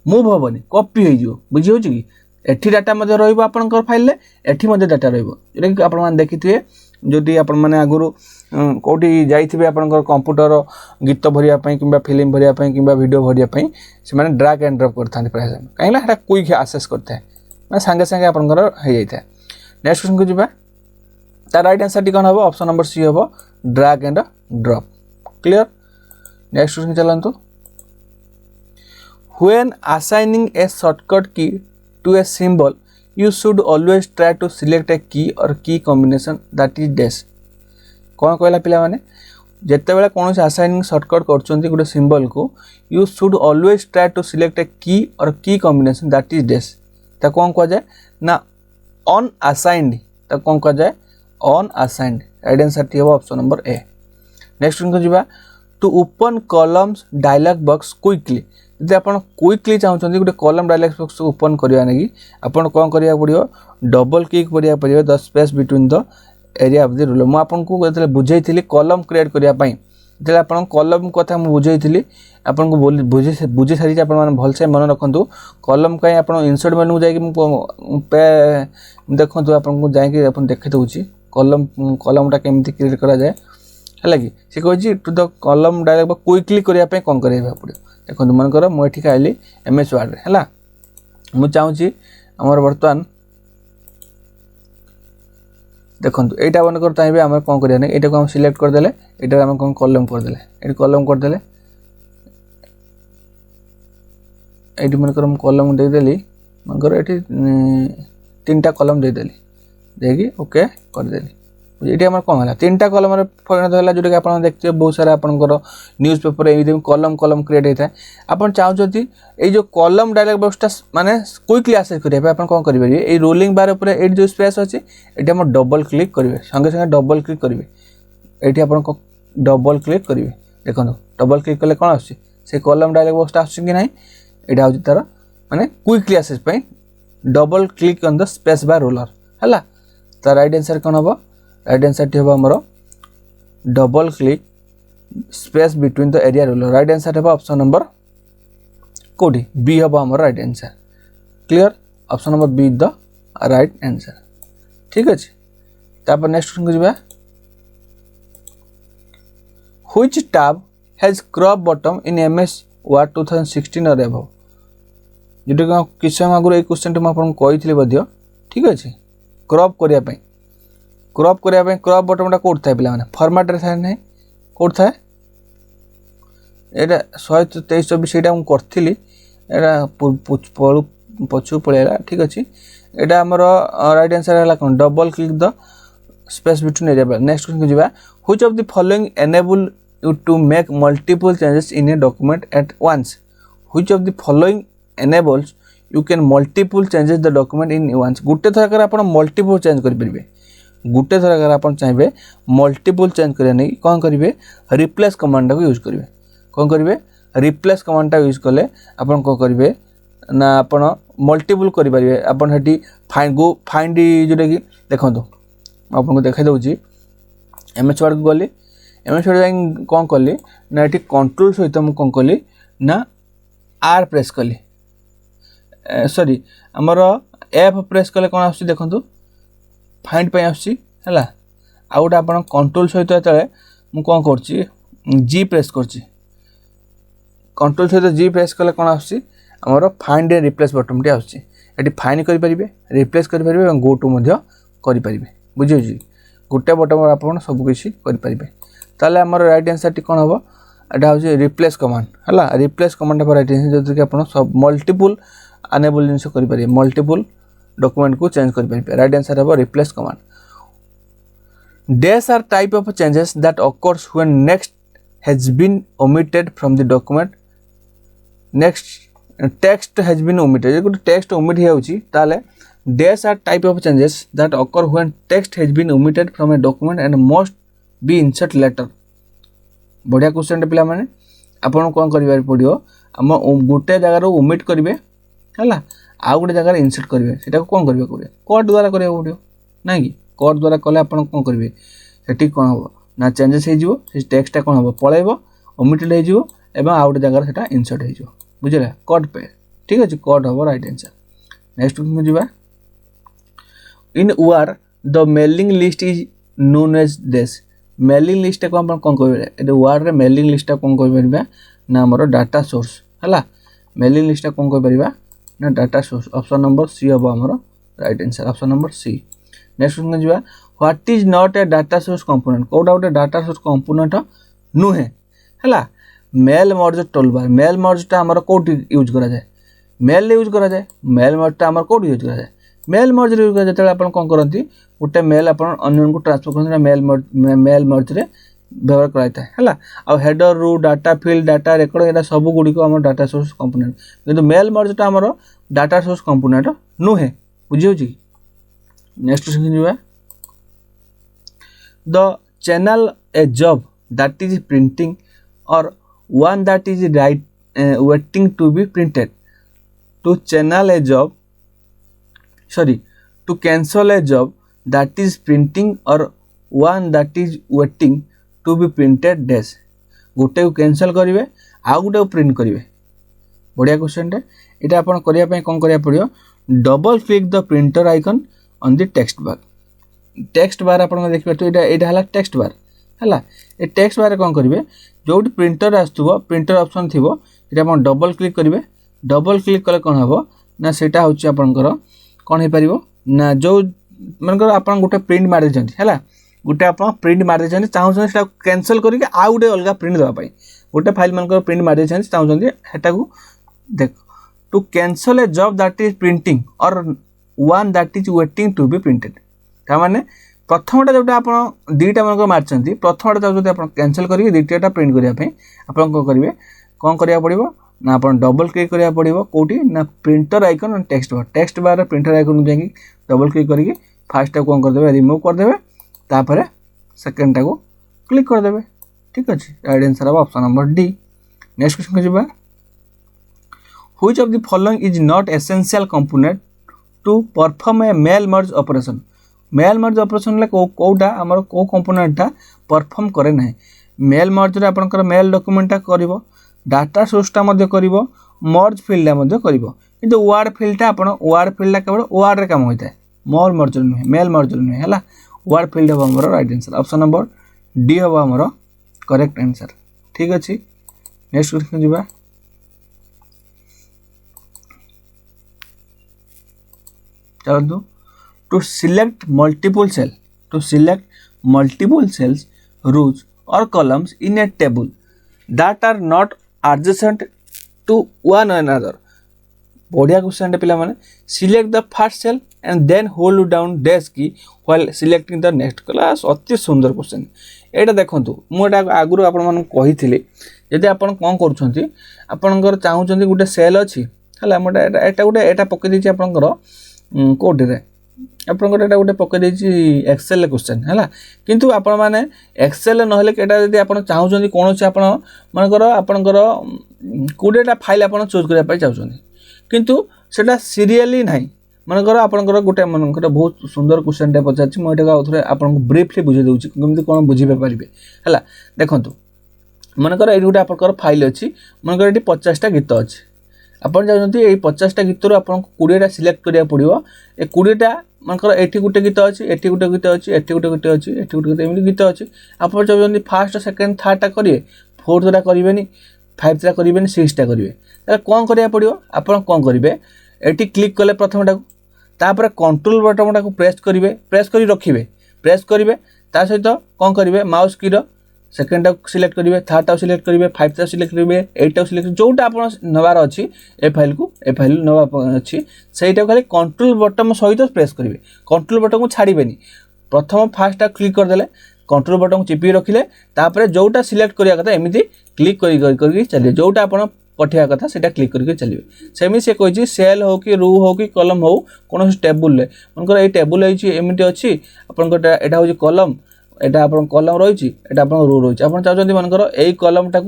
मूव होबनी कॉपी हे जिवो बुझि होछि कि एठी डाटा मध्ये रहइबो आपन को फाइल ले एठी मध्ये डाटा रहइबो जेटा कि आपन मान देखिथिए जदि आपन माने आगुरु कोठी जाइथिबे आपन कंप्यूटर गीत भरिया पई किबा फिल्म भरिया पई किबा वीडियो भरिया पई से माने ड्रैग एंड ड्रॉप करथान प्राय काइला हटा क्विक एक्सेस करथे माने संगे संगे आपन हे जाइथा नेक्स्ट क्वेश्चन को जिबा ता राइट आंसर टी कोन हबो ऑप्शन नंबर सी हबो drag and drop clear next question चलंतु when assigning a shortcut key to a symbol you should always try to select a key or key combination that is dash कोन कहला पिला माने जत्ते बेला कोनोस assigning shortcut करचोंती गुटे symbol को you should always try to select a key or key combination that is dash ता कोन कह जाय ना unassigned ता कोन कह जाय unassigned राइट आंसर टी हो ऑप्शन नंबर ए नेक्स्ट को जिबा to open columns dialog box quickly जदि आपन क्विकली चाहउछन्ती गुटे कॉलम डायलॉग बॉक्स ओपन करिया नेगी आपन कोन करिया पड़ियो डबल क्लिक करिया पड़ियो the space between the area of the ruler म आपन को गतले बुझैथिली कॉलम क्रिएट करिया पई जले आपन कॉलम कथा म बुझैथिली आपन को बुझे सारी आपन माने भल से मन रखंतु कॉलम काई आपन इंसर्ट मेनू जाई कि पे देखंतु आपन को जाई कि आपन देखै दउची कॉलमटा केमति क्रिएट करा जाय हला कि से कहजी to the column dialog box quickly करिया पई कोन करिया पड़ियो देखो मन कर मु एठी आइली MS Word रे हला मु चाहूची हमर वर्तमान देखंतु एटा मन कर ताइबे हमर कोन करिया नै एटा को हम सिलेक्ट कर देले एटा हम कोन कॉलम कर देले एटी कॉलम कर देले एटी मन कर हम कॉलम दे देली मन कर एटी तीनटा कॉलम दे देली देगी ओके कर देली एटी हमर कोन हला तीनटा कॉलम रे परिणत होला जोटा कि आपण देखते बहुत सारा आपनकर न्यूज़ पेपर एदि कॉलम क्रिएट हेता आपण चाहू जति ए जो कॉलम डायलॉग बॉक्सटा माने क्विकली एक्सेस करिया पे आपण कोन करि परिबे ए रोलिंग बार ऊपर एट जो स्पेस अछि एटी हम डबल क्लिक करिवे संगे संगे डबल क्लिक करिवे एटी आपण को डबल क्लिक करिवे देखो डबल क्लिक करले कोन आछि से कॉलम डायलॉग बॉक्सटा आछि कि नै एटा होछि तार माने क्विकली एक्सेस पे double click on the space bar roller है। तो राइट आंसर कौन हम? राइट आंसर टी हम आमर double click space between the area ruler. Right answer है ऑप्शन नंबर कोडी बी हम आमर right answer. Clear? Option number be the right answer. ठीक अच्छे। तापर नेक्स्ट क्वेश्चन को जावा। Which tab has crop bottom in MS Word 2016 or above? जोटा कि समय आगुरी क्वेश्चन मुझे कही। ठीक अच्छे। क्रॉप करने क्रॉप बटन कौट था पे फर्माट था ना कौट था यहाँ 123-24 मुझे करी पचू पलैला। ठीक अच्छे। यहाँ आमर राइट आंसर है कौन? Double click the space between area. Next question को जावा। Which of the following enable you to make multiple changes in a document at once? Which of the following enables you can multiple changes the document in once? गुटे थरकर आपण multiple change कर परिबे। गुटे थरकर आपण चाहेबे multiple change करया नै कोन करिवे? Replace command को use करिवे। कोन करिवे? रिप्लेस कमांड टा यूज करले आपण को करिवे ना आपण मल्टीपल करि परिबे। आपण हेटी फाइंड जोटा कि देखंतु आपन को देखाइ दउची। एमएस वर्ड को गली एमएस वर्ड कौन कली ना ये कंट्रोल सहित मुझे कौन कली ना आर प्रेस कली सॉरी आमर एफ प्रेस कले कौन आस देखो फाइंड पे आसला आ गोटे आप कंट्रोल सहित जो कौन कर प्रेस कर कंट्रोल सहित जी प्रेस कले कौन आमर फाइंड एंड रिप्लेस बटन टी आसुच्छी ये फाइंड करेंगे रिप्लेस करेंगे गो टू करेंगे बुझे गोटे बटन आप सबकि करेंगे ताले आमर राइट आंसर टी कौन हम यहाँ हूँ रिप्लेस कमांड है replace command of right answer जो कि आप सब मल्टीपल अनेबल जिन करेंगे मल्टीपल डॉक्यूमेंट को चेंज करेंगे राइट आंसर हम replace command dash R type of changes that occurs when next has been omitted from the document next text has been omitted जो टेक्स्ट ओमिट हो dash R type of changes that occur when text has been omitted from a document and must be insert later बढ़िया question पे मैंने आपन कौन कर पड़ो आम गोटे जगार ओमिट करेंगे है आउ गोटे जगार इनसर्ट करेंगे से कौन करेंगे कोड द्वारा करा पड़ो ना कि कोड द्वारा कले आप कौन करेंगे से कौन हम ना चेंजेस हो टेक्सटा कौन हम पलैब ओमिटेड हो आउ गोटे जगार से इनसर्ट हो बुझे कोड पे ठीक अच्छे कोड हम राइट आंसर नेक्स्ट क्वेश्चन जावा इन वार the mailing list is known as this mailing list को आप कौन कह वार्ड मेलिंग लिस्ट कौन कह ना आमर डाटा सोर्स है मेलिंग लिस्ट कौन कह ना data source option number C हम आमर right answer option number C next question जावा what is not a data source component कौटा गोटे डाटा सोर्स कंपोनेंट नुहे है मेल मर्ज टोलबार मेल मर्जटा आमर कौटी यूज करा जाए मेल यूज करा जाए मेल मर्जटा आमर कौटी यूज करा जाए मेल मर्ज यूज कर जो आप कौन करती गोटे मेल आप को ट्रांसफर करते मेल मर्ज रे व्यवहार कराई है आ header row data field data record यहाँ सब गुड़िक आम डाटा सोर्स कंपोनेंट किंतु मेल मर्जटा आमर डाटा सोर्स कंपोनेंट नुहे बुझी नेक्स्ट क्वेश्चन जावा the channel a job that is printing or one that is right waiting to be printed to channel a job sorry to cancel a job that is printing or one that is waiting to be printed dash गोटे को cancel करेंगे आउ गोटे को print करेंगे बढ़िया question यहाँ आप करने कौन करा पड़ो double click the printer icon on the text bar आप देखिए यहाँ है टेक्स्ट बार है ये टेक्स्ट बार कौन करेंगे जो प्रिंटर आसो प्रिंटर ऑप्शन थी ये आप डबल क्लिक करेंगे डबल क्लिक कले कौन हम ना सेटा हूँ आपंकर कौन हो पार ना जो मन आप गोटे प्रिंट मारी है गोटे आप प्रिंट मारी चाहते कैंसल करके आउ गोटे अलग प्रिंट देवाई गोटे फाइल मान प्रिंट मारी चाहते को देख to cancel a job that is printing or one that is waiting to be printed ताने प्रथमटा जोटा आप दुईटा मन मार्च प्रथमटा चाहते आप कैंसल करके द्वितीयटा प्रिंट करने आप कौन करेंगे कौन करा पड़ो ना आप डबल क्लिक करा पड़ो कौटी ना प्रिंटर आइकन और टेक्स्ट बार प्रिंटर आइकन जाकि डबल क्लिक करके फास्ट कौन करदे रिमूव करदे तापर सेकेंडटा को क्लिक करदे ठीक अच्छे राइट आंसर हम option number D next question को जावा which of the following is not essential component to perform a mail merge operation mail merge operation कोटा आमर को कंपोनेंटा परफॉर्म करे ना मेल मर्ज रे आपनकर मेल डॉक्यूमेंटा करिवो डाटा सोर्सटा मध्ये करिवो मर्ज फील्डा मध्ये करिवो किंतु वर्ड फील्डटा आपण वर्ड फील्डटा केवल वर्ड रे काम होइता है मोर मर्ज नुहे मेल मर्ज नुहे हला वर्ड फील्ड हम हमर right answer option number D हम हमर करेक्ट आंसर ठीक अछि नेक्स्ट क्वेश्चन जिबा चलतु to select multiple cells rows or columns in a table that are not adjacent to one another बढ़िया क्वेश्चन पिला माने select the first cell and then hold down dash key while selecting the next class अति सुंदर question एटा देखंतु मु एटा आगुरु आपण मन कहिथिले यदि आपण कोन करूछंती आपणकर चाहुचंती गुटे सेल अछि हला मोटा एटा गुटे एटा पके दिछि आपणकर कोड रे आपणकर एटा गुटे पके दिछि एक्सेल क्वेश्चन हला किंतु आपण माने एक्सेल नहले केटा यदि आपण चाहुचंती कोनोसी आपण मानकर आपणकर कोडेटा फाइल आपण चूज करिया पय चाहुचंती किंतु सेटा सीरियली नाही मनकर आपणकर गोटे मनकर बहुत सुंदर क्वेश्चन टे पचाछि म एटा आउथरे आपन ब्रीफली बुझे दउछि केमति कोन बुझिबे परिबे हला देखंतु मनकर एइ गोटे आपणकर फाइल अछि मनकर एटी 50 टा गीत अछि आपण जानନ୍ତି एइ 50 टा गीतरो आपन 20 टा सिलेक्ट करिया पड़िबो ए 20 टा मनकर एठी गोटे गीत अछि एठी गोटे गीत अछि एठी गोटे गीत अछि एठी गोटे एमि गीत अछि आपण जानନ୍ତି फर्स्ट सेकंड थर्ड टा करिवे फोर्थ टा करिवेनी 5 टा करिवेनी 6 टा करिवे त कोन करिया पड़िबो आपण कोन करिवे एटी क्लिक कले प्रथम टा तापर कंट्रोल बटन टा प्रेस करिवे प्रेस करी रखिवे प्रेस करिवे ता सहित कोन करिवे माउस की रो सेकंड टा सिलेक्ट करिवे थर्ड टा सिलेक्ट करिवे 5 टा सिलेक्ट करिवे 8 टा सिलेक्ट जोटा आपण नवार अछि ए फाइल नवा अछि सेटा खाली कंट्रोल बटन सहित प्रेस करिवे कंट्रोल बटन को छाड़ीबेनी प्रथम फर्स्ट टा क्लिक कर देले कंट्रोल बटन को चिपी रखिले तापर जोटा सिलेक्ट करिया कथा एमिति क्लिक करी चलिए जोटा आपण पठिया कथा सेटा क्लिक करके चलिए सेमी से कहि सेल हो कि रू हो कि कलम हो कोन टेबुल ले मनकर ए टेबुल होइछि एमिति अछि आपन एटा होछि कलम एटा आपन कलम रहिछि एटा आपन रू रहिछि आपन चाहजंती मनकर एई कलमटा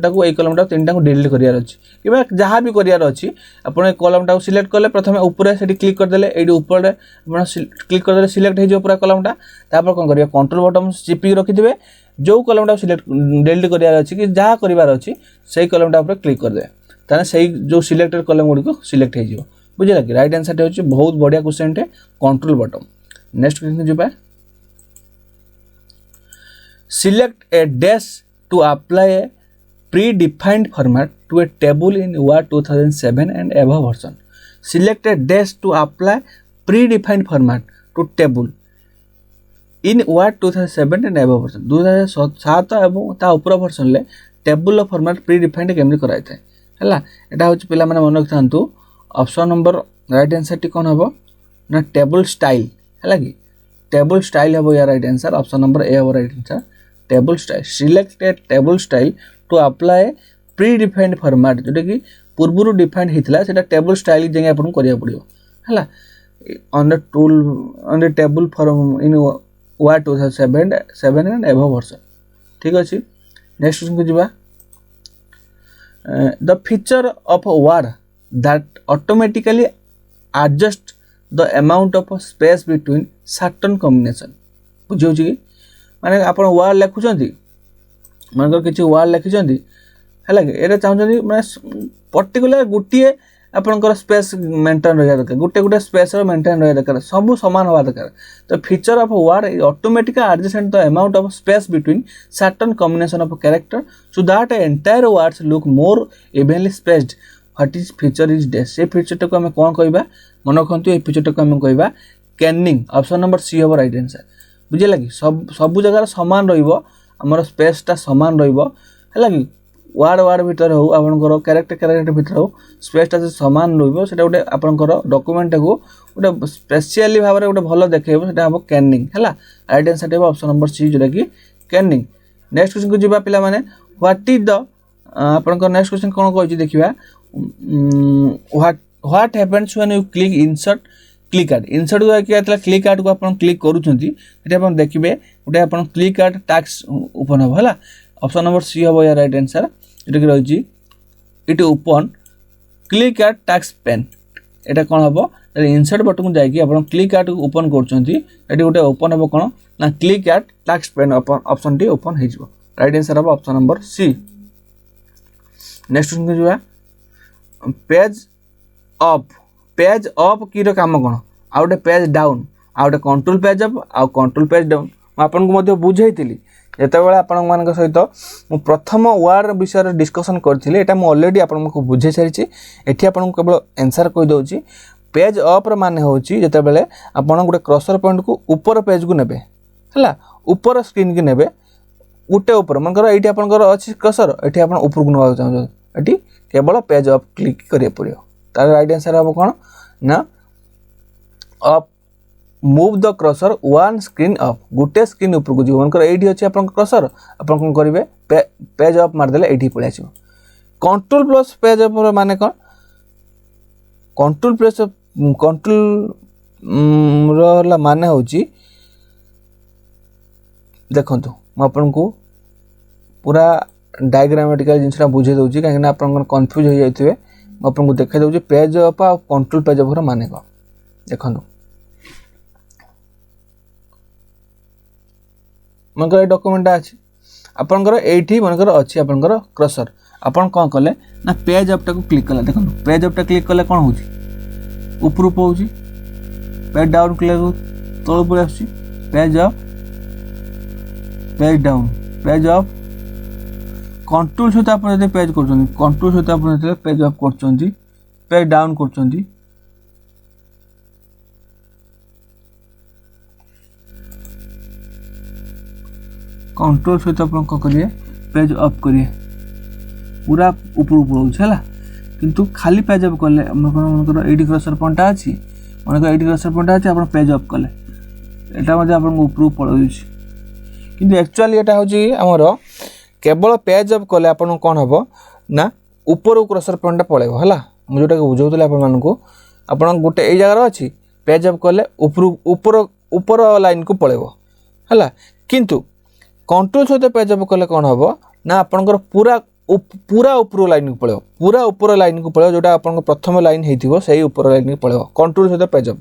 को तीनटा को डिलीट करियार अछि किबा जहां भी करियार अछि आपन ए कलमटा को सिलेक्ट करले प्रथमे ऊपर सेठी क्लिक कर देले एडी ऊपर रे आपन क्लिक कर देले सिलेक्ट हे जो पूरा कलमटा तापर कोन करिया कंट्रोल बटन चिपी रखि दिबे जो कलमटा सिलेक्ट डिलीट करियार अछि कि जहां करिवार अछि सेई कलमटा ऊपर क्लिक कर दे ताने सेई जो सिलेक्टेड कलम गुडी को सिलेक्ट हे जिवो बुझिला कि राइट आंसर होछि बहुत बढ़िया क्वेश्चन टे कंट्रोल बटन नेक्स्ट क्वेश्चन जिबा select a dash to apply a predefined format to a table in Word 2007 and above version select a dash to apply predefined format to table in Word 2007 and above version 2007 एवं ता ऊपर version ले table format predefined केमि कराइ थाए हला एटा होछि पिला माने मन रखथांतु ऑप्शन नंबर राइट आंसर टी कोन हबो ना टेबल स्टाइल हला कि टेबल स्टाइल हबो या right answer option number A हबो right answer table style select a table style to apply predefined format जोटा कि पूर्वरु डिफाइंड हितला सेटा टेबल स्टाइल जेंगे आपन करिया पड़ियो हला on the tool on the table form in Word 2007 and above version ठीक अछि नेक्स्ट क्वेश्चन को जिबा the feature of Word that automatically adjust the amount of space between certain combination बुझियो छी माने आपण वर्ड लिखुचंती मानकर किछि वर्ड लिखिचंती हला कि एटा चाहउचंती माने पर्टिकुलर गुटिए आपनकर स्पेस मेंटेन रहया दरकार गुटे स्पेस रो मेंटेन रहया दरकार सब समान होवा दरकार तो feature of word automatically adjust the amount of space between certain combination of character so that entire words look more evenly spaced what is feature is dash से फीचर को हम कोन कहबा मन रखंतु ए फीचर को हम कहबा कैनिंग ऑप्शन नंबर सी हो right answer बुझे लगी सब जगह समान रहिबो हमर स्पेस टा समान रहिबो हला कि वर्ड भीतर हो आपनकर कैरेक्टर भीतर हो स्पेस टा समान रहिबो सेटा गोटे आपनकर डॉक्यूमेंट को गोटे स्पेशली भाव रे गोटे भलो देखेबो सेटा हबो कैनिंग हला राइट आंसर देबो ऑप्शन नंबर सी जोटा कि कैनिंग नेक्स्ट क्वेश्चन को जिबा पिला माने व्हाट इज द आपनकर नेक्स्ट क्वेश्चन कोन कहै छी देखिबा what happens when you click insert click art insert जो किया तला क्लिक आर्ट को अपन क्लिक करूछंती एटा अपन देखिबे उटे अपन क्लिक आर्ट टैक्स ओपन हो हला ऑप्शन नंबर सी हो या राइट आंसर एटा कि रहिछि it open click art tax pen एटा कौन हम इनसर्ट बटन को जाकि आप क्लिक आर्ट को ओपन कर गोटे ओपन हम कौन ना clip art task pane option टी ओपन हो राइट आंसर हम option number C. Next question को जा पेज अप की काम कौन आ गए पेज डाउन आ गए कंट्रोल पेज अप आ कंट्रोल पेज डाउन मुझे बुझे जितेबाला आपण मान सहित मु प्रथम वर्ड विषय डिस्कसन करी एटा मुझे ऑलरेडी आपको बुझे सारी एटी आपको केवल आंसर कहीदे पेज अप मान हूँ जितेबाला आपड़ गोटे क्रसर पॉइंट को ऊपर पेज को नेबे है ऊपर स्क्रीन की नेबे गोटे ऊपर मनकर ये आपंकर अच्छी क्रसर ये आप ऊपर को ना चाहिए ये केवल पेज अप क्लिक करिए पड़ो तार राइट आंसर हम कौन ना up move the crusher one screen up गोटे स्क्रीन ऊपर को जीव मनकर ये अच्छे आप क्रसर आप कौन करेंगे पेज अप मारदे ये पलि आस कंट्रोल प्लस पेज अप माने कौन कंट्रोल प्लस कंट्रोल माने हूँ देखु मुझे पूरा डायग्रामेटिकल जिनसा बुझे दूसरी कहीं आप कन्फ्यूज हो जाइए मुझे देखा दूसरी पेज अप आ कंट्रोल पेज अप माने कौन देखो मनकर डॉक्यूमेंट अच्छी आपंकर ये मनकर अच्छी आपंकर क्रसर आपन कौन कले ना पेज अपटा को क्लिक कले देखो पेज अपटा क्लिक कले कौन होची ऊपर पहुँची पेज डाउन क्लिक तल पड़े आस page up page down page up control सहित आप पेज कर कंट्रोल सहित आप पेज अप कर पेज डाउन कर कंट्रोल सहित आप करिए पेज अप करिए पूरा ऊपर है किंतु खाली पेज अप कले मन ये क्रसर पॉइंट अच्छी मन ये क्रसर पॉइंट अच्छी आप पेज अप कले यहाँ आप ऊपर पड़े किंतु एक्चुअली यहाँ हूँ आमर केवल पेज अप कले आप कौन हम ना ऊपर क्रसर पॉइंट पड़ेगा है मुझे जोटा बुझाऊँ आप गोटे ये जगार अच्छी पेज अप कले ऊपर ऊपर लाइन को पड़ेगा है किंतु कंट्रोल सहित पेज अप कले कौन हम ना आपंकर पूरा पूरा ऊपर लाइन को पड़ेगा पूरा ऊपर लाइन को पड़ेगा जोटा आप प्रथम लाइन हो से ऊपर लाइन को पड़ेगा कंट्रोल सहित पेज अप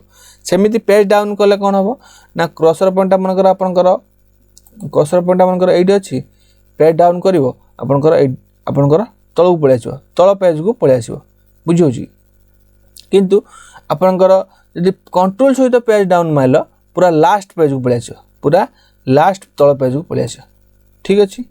सेमती पेज डाउन कले कौन हम ना क्रसर पॉइंट मनकर आपंकर क्रसर पॉइंट मनकर ये अच्छी पेज डाउन कर आपंकर तल को पलि आस तल पेज को पलि आस बुझे किंतु आपंकर यदि कंट्रोल सहित पेज डाउन मार पूरा लास्ट पेज को पलि आस पूरा लास्ट तल पेज को पलि आस ठीक अच्छे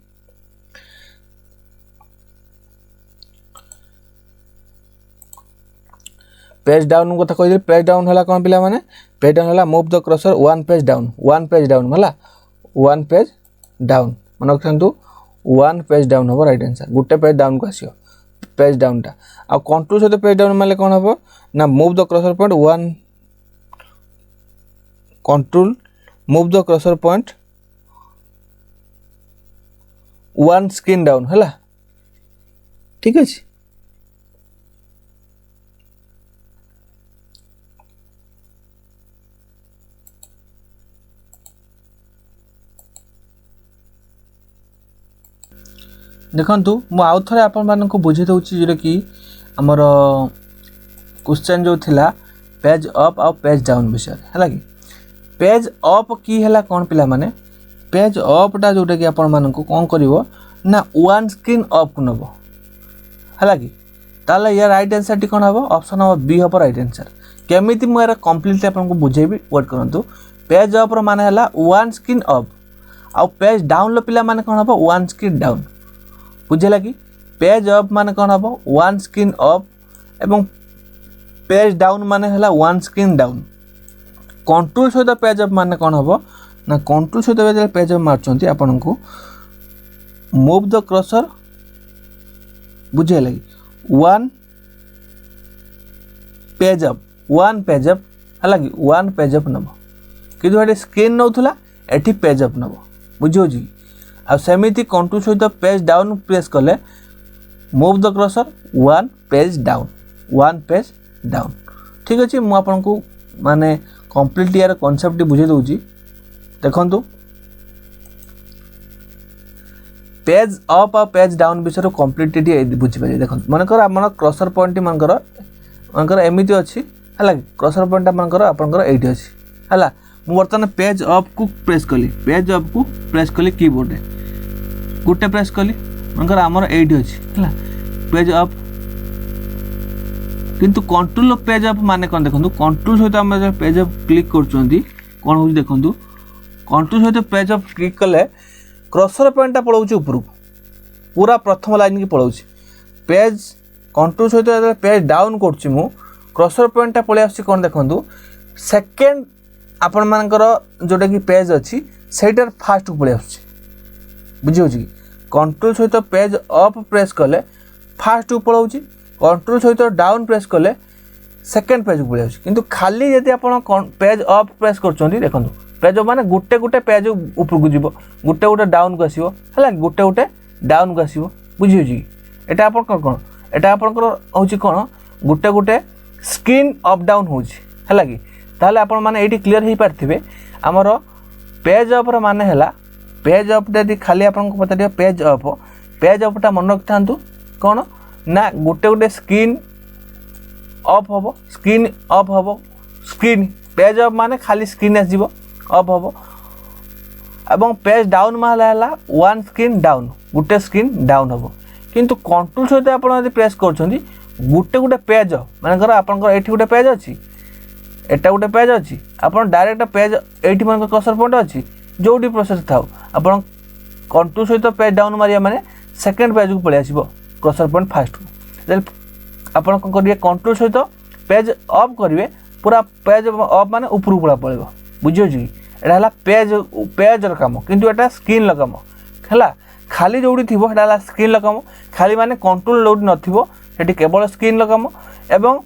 पेज डाउन कथा कही पेज डाउन है कौन पिला माने पेज डाउन है move the crusher one page down है वन पेज डाउन मन रखु वन पेज डाउन हम राइट आंसर गोटे पेज डाउन को आसो पेज डाउनटा आ कंट्रोल सहित पेज डाउन मारे कौन हम ना move the crusher point one control move the crusher point one screen down है ठीक अच्छे देखु मुझे आउ थे आपण को बुझे दूसरी जोटा कि आमर क्वेश्चन जो थिला पेज अप आ पेज डाउन विषय है कि पेज अप की है कौन पिला माने पेज अपटा जोटा कि आपण मानक कौन कर ना वन स्क्रीन अप को नब है कि ताला यार राइट आंसर टी कौन हम ऑप्शन हम बी हम राइट आंसर केमिति मुझे कम्प्लीटली आपको बुझेबी वेट करूँ पेज अप मान है वन स्क्रीन अप आउ पेज डाउन पिला माने कौन हम वन स्क्रीन डाउन बुझेगा कि पेज अप मान कौन हम वन स्क्रीन अप एवं पेज डाउन मान है वन स्क्रीन डाउन कंट्रोल सहित पेज अप मान कौन हम ना कंट्रोल सहित पेज अप मार्च आपन को मूव द क्रसर बुझेगा कि वन पेज अप है कि वन पेज अप नब कि स्क्रीन नौला एटी पेज अप नब बुझे आ सेमिति कंट्रोल सहित पेज डाउन प्रेस कले move the crusher one page down ठीक अच्छे मुझे आपन को माने कंप्लीट यार कॉन्सेप्ट बुझे दूसरी देखु पेज अप आ पेज डाउन विषय कंप्लीट बुझीपारे देखो मनकर आप क्रसर पॉइंट मनकर एमती अच्छी है क्रसर पॉइंट आपंकर ये अच्छी है मु बर्तमान पेज अप को प्रेस कली पेज अप को प्रेस कली कीबोर्ड गोटे प्रेस कली मनकर आमर एट अच्छी है पेज अप किंतु कंट्रोल पेज अप माने कौन देखो कंट्रोल सहित आम पेज अप क्लिक कर कौन हो देखो कंट्रोल सहित पेज अप क्लिक कले क्रसर पॉइंटा पलाऊँ ऊपर पूरा प्रथम लाइन की पलाऊँ पेज कंट्रोल सहित पेज डाउन करुच्ची मु क्रसर पॉइंटा पलि आस कौन देखो सेकेंड आपण मानकर जोटा कि पेज अच्छी सेटार फास्ट को पलि आस बुझे कि कंट्रोल सहित पेज अप प्रेस कले फास्ट को पलाऊँ कंट्रोल सहित डाउन प्रेस कले सेकेंड पेज को पलि आस किंतु खाली यदि आप पेज अप प्रेस कर देखो पेज अप माने गोटे गोटे पेज ऊपर को जीव गोटे गोटे डाउन को आसो है गोटे गोटे डाउन को आसो बुझे कि एटा आप कौन एटा आपंकर हूँ कौन गोटे गोटे स्क्रीन अप डाउन होगा कि ताहले आपण माने एटी क्लियर हो पारे आमर पेज अपर माने है पेज अप यदि खाली आपको पता पेज अपटा मन रखि था कौन ना गोटे गोटे स्क्रीन अफ हम स्क्रीन अफ हम स्क्रीन पेज अप माने खाली स्क्रीन आसो अफ हम एवं पेज डाउन माने है वन स्क्रीन डाउन गोटे स्क्रीन डाउन हम किंतु कंट्रोल सहित आप प्रेस कर गोटे गोटे पेज मानकर आपंकर ये गोटे पेज अच्छी एटा गोटे पेज अच्छी आप डायरेक्ट पेज ये मन क्रसर पॉइंट अच्छी जो प्रोसेस था आप कंट्रोल सहित पेज डाउन मारिया माने सेकेंड पेज को पलि आसो क्रसर पॉइंट फास्ट को आप करेंगे कंट्रोल सहित पेज अप करेंगे पूरा पेज अप माने ऊपर पूरा पड़ेगा बुझे कि यहाँ पेज पेजर कम किंतु एटा स्क्रीन कम है खाली जो थी स्क्रीन कम खाली माने कंट्रोल जो नथिबो सेठी केवल स्क्रीन कम एवं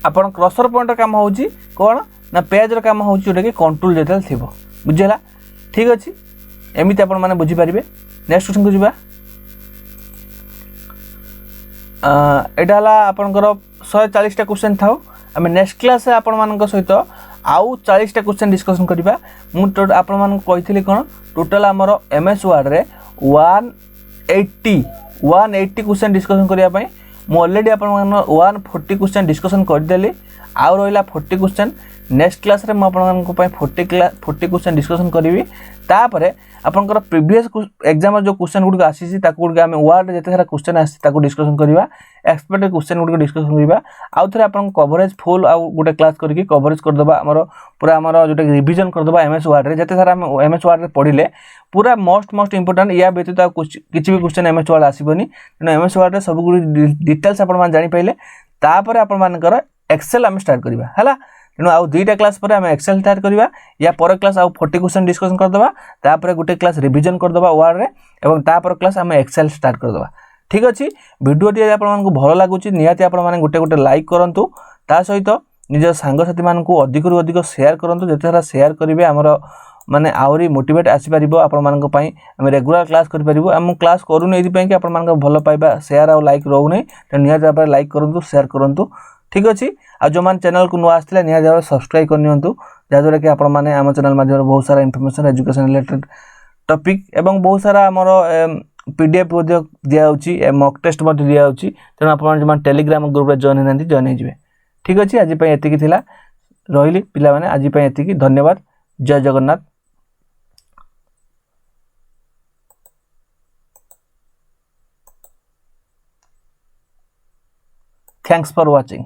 आपण क्रसर पॉइंट काम हो कौन ना पेजर काम हो जोटा कि कंट्रोल जो थी बुझेगा ठीक अच्छे एमती आप बुझीपारे नेक्स्ट क्वेश्चन को जावा यहाँ आपंकर 140टा क्वेश्चन था आम नेक्स्ट क्लास आपण मान सहित आउ 40टा क्वेश्चन डिस्कसन करवा मुझे आपली कौन टोटाल आमर MS वर्ड रे 180 क्वेश्चन डिस्कसन करने मुझे अलरेडी आप 140 क्वेश्चन डिस्कसन करदेली आउ रहा 40 क्वेश्चन नेक्स्ट क्लास रे मुझे 40 क्वेश्चन डिस्कसन करी तापर आपंकर प्रीवियस एग्जाम जो क्वेश्चन गुड़ आसी गुड़ आम वर्ड जिते सारा क्वेश्चन आसी डिस्कसन करवा एक्सपेक्टेड क्वेश्चन गुड़ डिस्कसन करवा आउ थे आप कवरेज फुल आउ गोटे क्लास करके कवरेज करदे आमर पूरा आमर जो रिविजन करदे MS वर्ड रे जिते सारा MS वर्ड रे पढ़ले पूरा मोस्ट इंपोर्टेंट या व्यतीत किसी भी क्वेश्चन MS वर्ड आसबनी तेणु MS वर्ड रे सब गुड़ी डिटेल्स आप जापारे तापर आपर एक्सेल आम स्टार्ट करवा है तेणु आउ 2टा क्लास पर आम एक्सेल स्टार्ट करवा या पर क्लास आउ 40 क्वेश्चन डिस्कसन करदे तापर गोटे क्लास रिविजन करदे वर्ड रे एवं तापर क्लास आम एक्सेल स्टार्ट करदे ठीक अच्छे भिडियोटी आपको भल लगुच निहाती आप गोटे गोटे लाइक करूँ ता सहित निज सांगसाथी मान अधिक रु अधिक सेयार करूँ जिते सारा सेयार करेंगे आमर माने आहरी मोटिवेट आसीपर आम रेगुलर क्लास करें आम क्लास करूँ ये कि आप भल पाइबा सेयार आउ लाइक रोना तेणु निहाती भाव लाइक करूँ सेयार करूँ ठीक अच्छे आ जो मैंने चैनल को नुआ आसते निहाती भाव सब्सक्राइब करनी जहाँद्वारा कि आप आम चैनल माध्यम बहुत सारा इनफर्मेशन एजुकेशन रिलेटेड टॉपिक एवं बहुत सारा आमर PDF दिखाई मॉक टेस्ट दिखाई तेणु आप टेलीग्राम ग्रुप जॉइन होना जॉइन हो ठीक अच्छे आज ये रही पिला आज ये धन्यवाद जय जगन्नाथ थैंक्स फॉर वाचिंग।